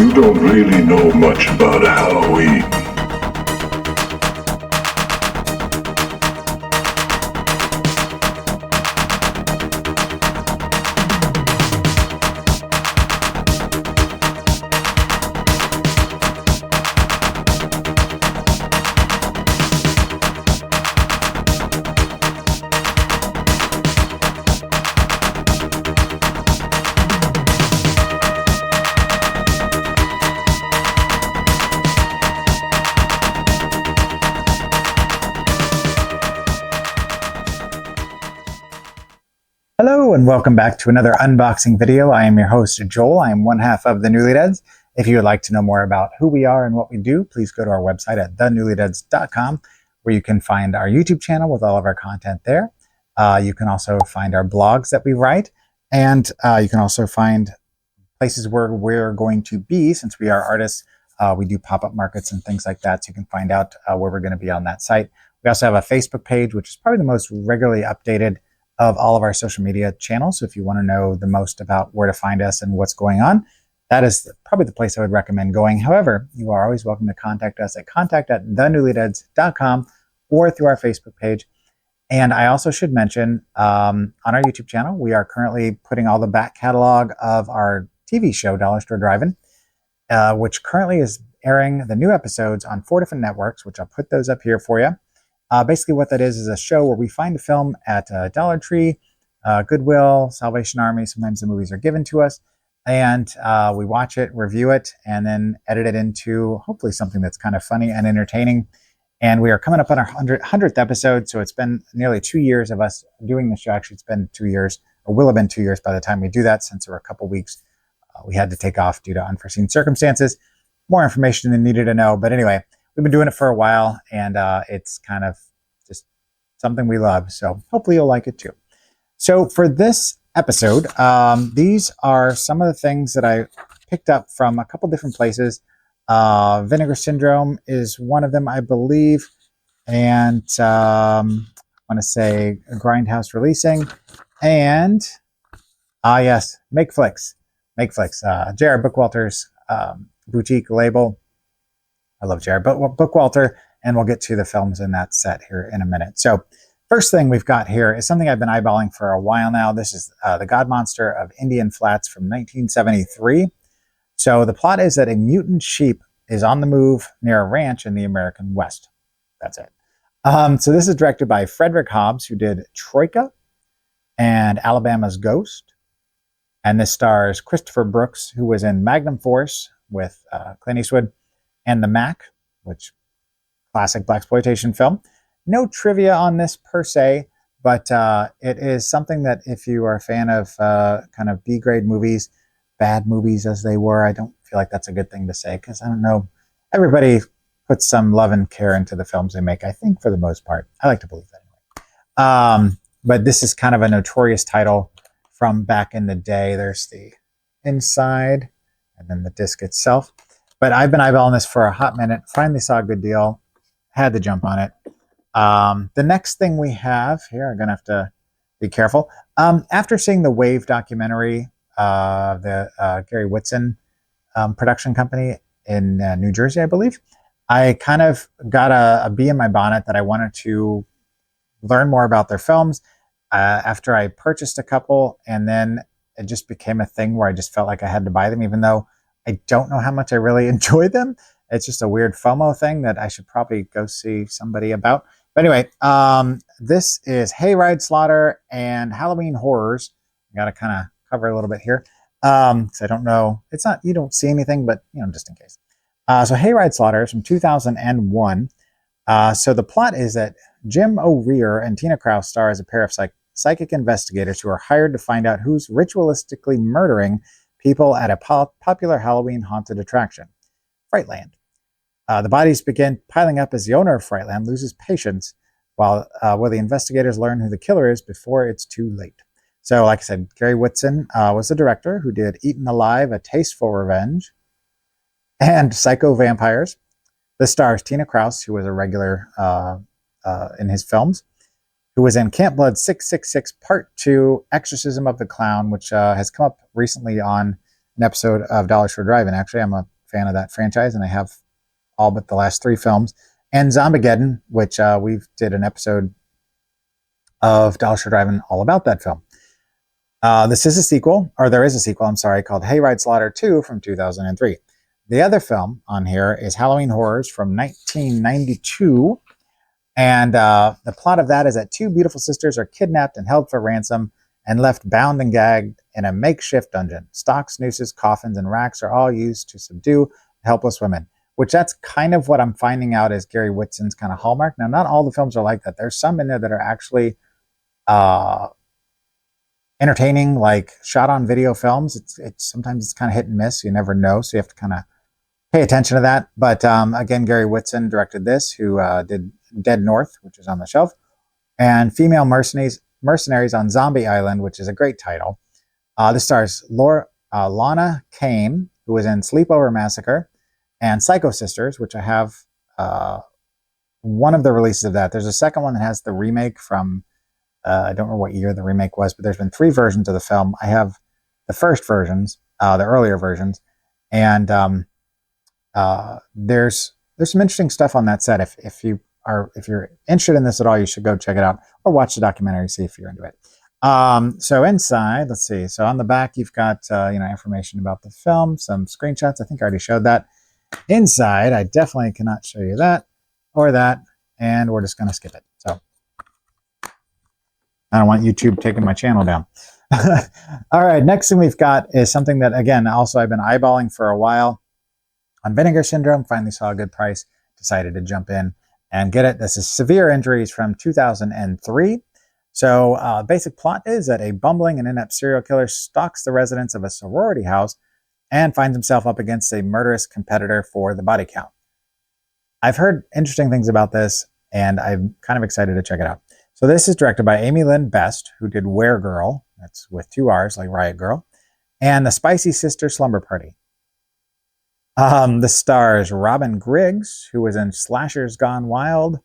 You don't really know much about Halloween. Hello and welcome back to another unboxing video. I am your host, Joel. I am one half of the Newlydeads. If you would like to know more about who we are and what we do, please go to our website at thenewlydeads.com, where you can find our YouTube channel with all of our content there. You can also find our blogs that we write, and you can also find places where we're going to be. Since we are artists, we do pop-up markets and things like that, so you can find out where we're going to be on that site. We also have a Facebook page, which is probably the most regularly updated of all of our social media channels. So if you want to know the most about where to find us and what's going on, that is probably the place I would recommend going. However, you are always welcome to contact us at contact@thenewlydeads.com or through our Facebook page. And I also should mention on our YouTube channel, we are currently putting all the back catalog of our TV show, Dollar Store Drive-In, which currently is airing the new episodes on 4 different networks, which I'll put those up here for you. Basically what that is a show where we find a film at Dollar Tree, Goodwill, Salvation Army. Sometimes the movies are given to us, and we watch it, review it, and then edit it into hopefully something that's kind of funny and entertaining. And we are coming up on our 100th episode, so it's been nearly 2 years of us doing the show. Actually, it's been 2 years, or will have been 2 years by the time we do that, since there were a couple weeks we had to take off due to unforeseen circumstances. More information than needed to know, but anyway, we've been doing it for a while, and it's kind of just something we love. So hopefully you'll like it too. So for this episode, these are some of the things that I picked up from a couple different places. Vinegar Syndrome is one of them, I believe. And I want to say Grindhouse Releasing. And, yes, Makeflix. J.R. Bookwalter's boutique label. I love Jared Bookwalter, and we'll get to the films in that set here in a minute. So first thing we've got here is something I've been eyeballing for a while now. This is The God Monster of Indian Flats from 1973. So the plot is that a mutant sheep is on the move near a ranch in the American West. That's it. So this is directed by Frederick Hobbs, who did Troika and Alabama's Ghost. And this stars Christopher Brooks, who was in Magnum Force with Clint Eastwood, and The Mac, which classic blaxploitation film. No trivia on this per se, but it is something that if you are a fan of kind of B-grade movies, bad movies as they were, I don't feel like that's a good thing to say, because I don't know, everybody puts some love and care into the films they make, I think, for the most part. I like to believe that anyway. But this is kind of a notorious title from back in the day. There's the inside and then the disc itself. But I've been eyeballing this for a hot minute. Finally saw a good deal. Had to jump on it. The next thing we have here, I'm going to have to be careful. After seeing the Wave documentary, the Gary Whitson production company in New Jersey, I believe, I kind of got a bee in my bonnet that I wanted to learn more about their films. After I purchased a couple, and then it just became a thing where I just felt like I had to buy them, even though I don't know how much I really enjoy them. It's just a weird FOMO thing that I should probably go see somebody about. But anyway, this is Hayride Slaughter and Halloween Horrors. I got to kind of cover a little bit here because I don't know. It's not, you don't see anything, but just in case. So Hayride Slaughter is from 2001. So the plot is that Jim O'Rear and Tina Krause star as a pair of psychic investigators who are hired to find out who's ritualistically murdering people at a popular Halloween haunted attraction, Frightland. The bodies begin piling up as the owner of Frightland loses patience while the investigators learn who the killer is before it's too late. So, like I said, Gary Whitson was the director who did Eaten Alive, A Tasteful Revenge, and Psycho Vampires. This stars Tina Krause, who was a regular in his films, who was in Camp Blood 666 Part 2, Exorcism of the Clown, which has come up recently on an episode of Dollar Store Drive-In. Actually, I'm a fan of that franchise, and I have all but the last 3 films. And Zombigeddon, which we did an episode of Dollar Store Drive-In all about that film. This is a sequel, or there is a sequel, I'm sorry, called Hayride Slaughter 2 from 2003. The other film on here is Halloween Horrors from 1992. And the plot of that is that 2 beautiful sisters are kidnapped and held for ransom and left bound and gagged in a makeshift dungeon. Stocks, nooses, coffins, and racks are all used to subdue helpless women, which that's kind of what I'm finding out is Gary Whitson's kind of hallmark. Now, not all the films are like that. There's some in there that are actually entertaining, like shot on video films. It's sometimes it's kind of hit and miss. You never know, so you have to kind of pay attention to that. But again, Gary Whitson directed this, who did Dead North, which is on the shelf, and Female Mercenaries on Zombie Island, which is a great title. This stars Lana Kane, who was in Sleepover Massacre, and Psycho Sisters, which I have one of the releases of that. There's a second one that has the remake from, I don't remember what year the remake was, but there's been 3 versions of the film. I have the first versions, the earlier versions, and there's some interesting stuff on that set. If you're interested in this at all, you should go check it out or watch the documentary, see if you're into it. So inside, let's see. So on the back, you've got information about the film, some screenshots. I think I already showed that. Inside, I definitely cannot show you that or that, and we're just going to skip it. So I don't want YouTube taking my channel down. All right, next thing we've got is something that, again, also I've been eyeballing for a while. On Vinegar Syndrome, finally saw a good price, decided to jump in and get it. This is Severe Injuries from 2003. So basic plot is that a bumbling and inept serial killer stalks the residents of a sorority house and finds himself up against a murderous competitor for the body count. I've heard interesting things about this, and I'm kind of excited to check it out. So this is directed by Amy Lynn Best, who did Were Girl, that's with 2 R's, like Riot Girl, and The Spicy Sister Slumber Party. The stars Robin Griggs, who was in Slashers Gone Wild,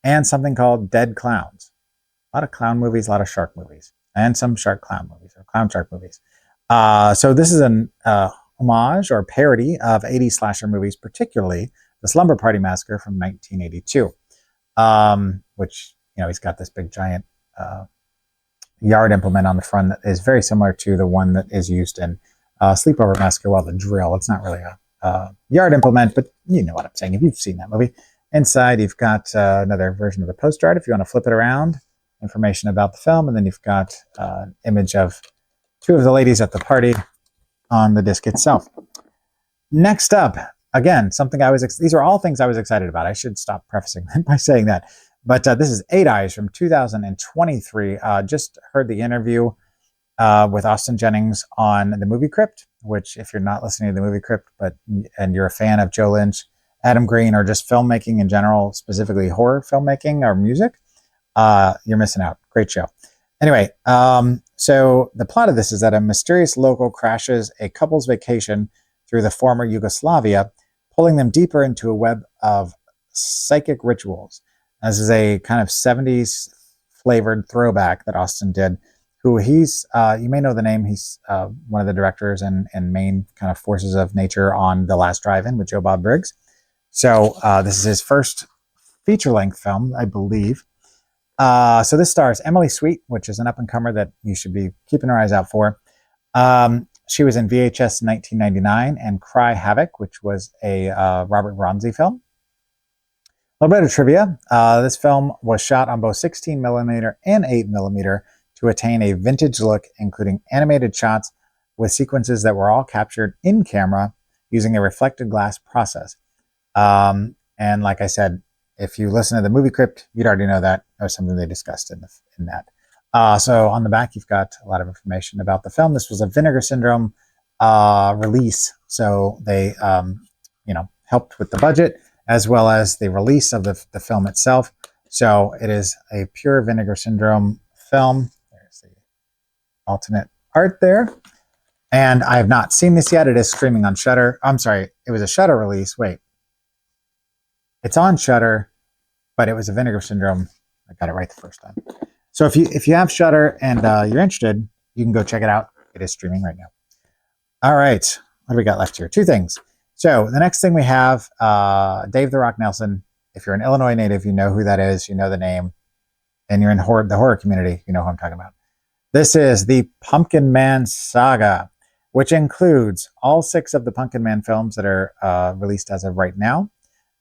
and something called Dead Clowns. A lot of clown movies, a lot of shark movies, and some shark clown movies, or clown shark movies. So this is an homage or parody of 80s slasher movies, particularly The Slumber Party Massacre from 1982, which, he's got this big giant yard implement on the front that is very similar to the one that is used in Sleepover Massacre, well, the drill. It's not really a yard implement, but you know what I'm saying if you've seen that movie. Inside, you've got another version of the poster art if you want to flip it around, information about the film, and then you've got an image of 2 of the ladies at the party on the disc itself. Next up, again, something these are all things I was excited about. I should stop prefacing by saying that. But this is 8 Eyes from 2023. Just heard the interview with Austin Jennings on The Movie Crypt, which if you're not listening to The Movie Crypt, and you're a fan of Joe Lynch, Adam Green, or just filmmaking in general, specifically horror filmmaking or music, you're missing out. Great show. Anyway, so the plot of this is that a mysterious local crashes a couple's vacation through the former Yugoslavia, pulling them deeper into a web of psychic rituals. This is a kind of 70s flavored throwback that Austin did, who he's, you may know the name, he's one of the directors and main kind of forces of nature on The Last Drive-In with Joe Bob Briggs. So this is his first feature-length film, I believe. So this stars Emily Sweet, which is an up-and-comer that you should be keeping your eyes out for. She was in VHS in 1999 and Cry Havoc, which was a Robert Ronzi film. A little bit of trivia. This film was shot on both 16mm and 8mm to attain a vintage look, including animated shots with sequences that were all captured in camera using a reflected glass process. And like I said, if you listen to The Movie Crypt, you'd already know that. That was something they discussed in that. So on the back, you've got a lot of information about the film. This was a Vinegar Syndrome release. So they, helped with the budget as well as the release of the film itself. So it is a pure Vinegar Syndrome film. There's the alternate art there. And I have not seen this yet. It is streaming on Shudder. I'm sorry, it was a Shudder release. Wait. It's on Shudder, but it was a Vinegar Syndrome. I got it right the first time. So if you have Shudder and you're interested, you can go check it out. It is streaming right now. All right. What do we got left here? 2 things. So the next thing we have, Dave the Rock Nelson. If you're an Illinois native, you know who that is, you know the name, and you're in the horror community, you know who I'm talking about. This is the Pumpkin Man saga, which includes all 6 of the Pumpkin Man films that are released as of right now.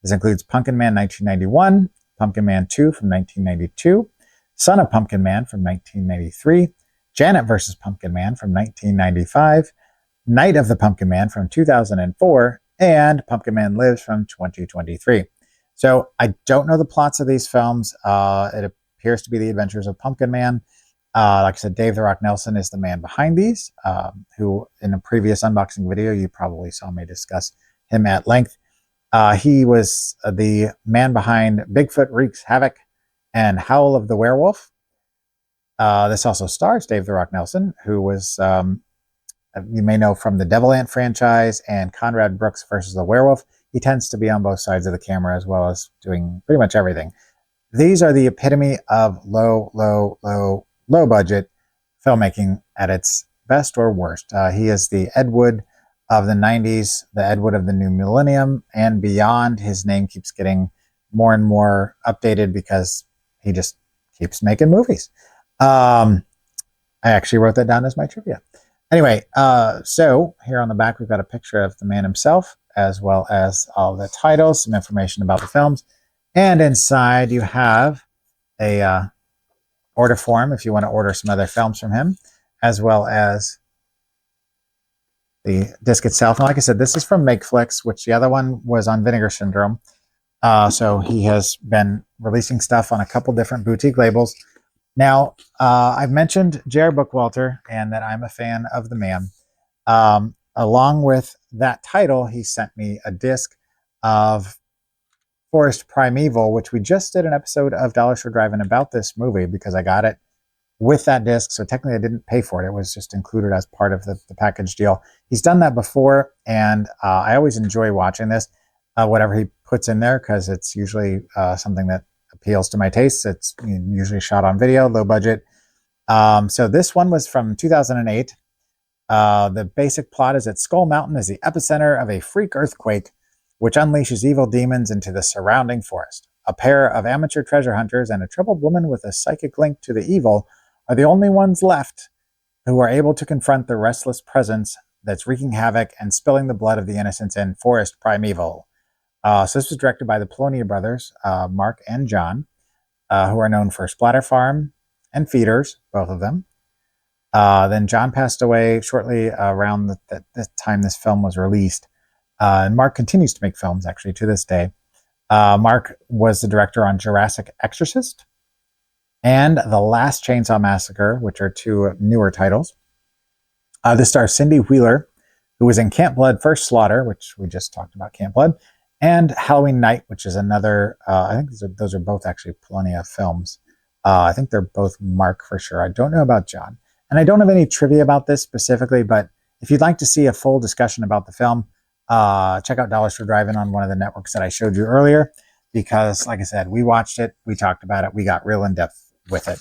This includes Pumpkin Man 1991, Pumpkin Man 2 from 1992, Son of Pumpkin Man from 1993, Janet vs. Pumpkin Man from 1995, Night of the Pumpkin Man from 2004, and Pumpkin Man Lives from 2023. So I don't know the plots of these films. It appears to be the adventures of Pumpkin Man. Like I said, Dave the Rock Nelson is the man behind these, who in a previous unboxing video, you probably saw me discuss him at length. He was the man behind Bigfoot Wreaks Havoc and Howl of the Werewolf. This also stars Dave the Rock Nelson, who was, you may know from the Devil Ant franchise and Conrad Brooks versus the Werewolf. He tends to be on both sides of the camera as well as doing pretty much everything. These are the epitome of low budget filmmaking at its best or worst. He is the Ed Wood of the 90s, the Ed Wood of the new millennium and beyond. His name keeps getting more and more updated because he just keeps making movies. I actually wrote that down as my trivia. Anyway, so here on the back, we've got a picture of the man himself, as well as all the titles, some information about the films. And inside you have a order form if you want to order some other films from him, as well as the disc itself. And like I said, this is from Makeflix, which the other one was on Vinegar Syndrome. So he has been releasing stuff on a couple different boutique labels. Now, I've mentioned Jared Bookwalter and that I'm a fan of the man. Along with that title, he sent me a disc of Forest Primeval, which we just did an episode of Dollar Store Drive-In about this movie because I got it with that disc. So technically I didn't pay for it. It was just included as part of the package deal. He's done that before, and I always enjoy watching this, whatever he puts in there, because it's usually something that appeals to my tastes. It's usually shot on video, low budget. So this one was from 2008. The basic plot is that Skull Mountain is the epicenter of a freak earthquake which unleashes evil demons into the surrounding forest. A pair of amateur treasure hunters and a troubled woman with a psychic link to the evil are the only ones left who are able to confront the restless presence that's wreaking havoc and spilling the blood of the innocents in Forest Primeval. So this was directed by the Polonia brothers, Mark and John, who are known for Splatter Farm and Feeders, both of them. Then John passed away shortly around the time this film was released. And Mark continues to make films, actually, to this day. Mark was the director on Jurassic Exorcist and The Last Chainsaw Massacre, which are 2 newer titles. This stars Cindy Wheeler, who was in Camp Blood First Slaughter, which we just talked about, Camp Blood, and Halloween Night, which is another, I think those are both actually Polonia films. I think they're both Mark for sure. I don't know about John. And I don't have any trivia about this specifically, but if you'd like to see a full discussion about the film, check out Dollar Store Drive-In on one of the networks that I showed you earlier, because like I said, we watched it, we talked about it, we got real in depth with it.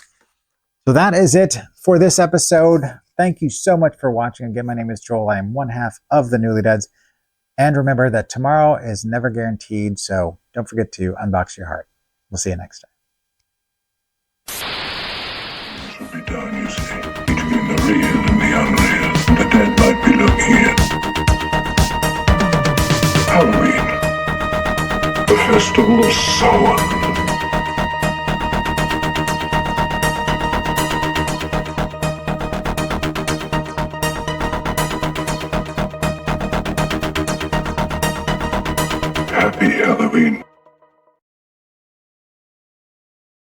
So that is it for this episode. Thank you so much for watching. Again, my name is Joel. I am one half of the Newlydeads. And remember that tomorrow is never guaranteed, so don't forget to unbox your heart. We'll see you next time. Should be done, you see, between the real and the unreal. The dead might be looking in. Halloween, the festival of Samhain. Happy Halloween.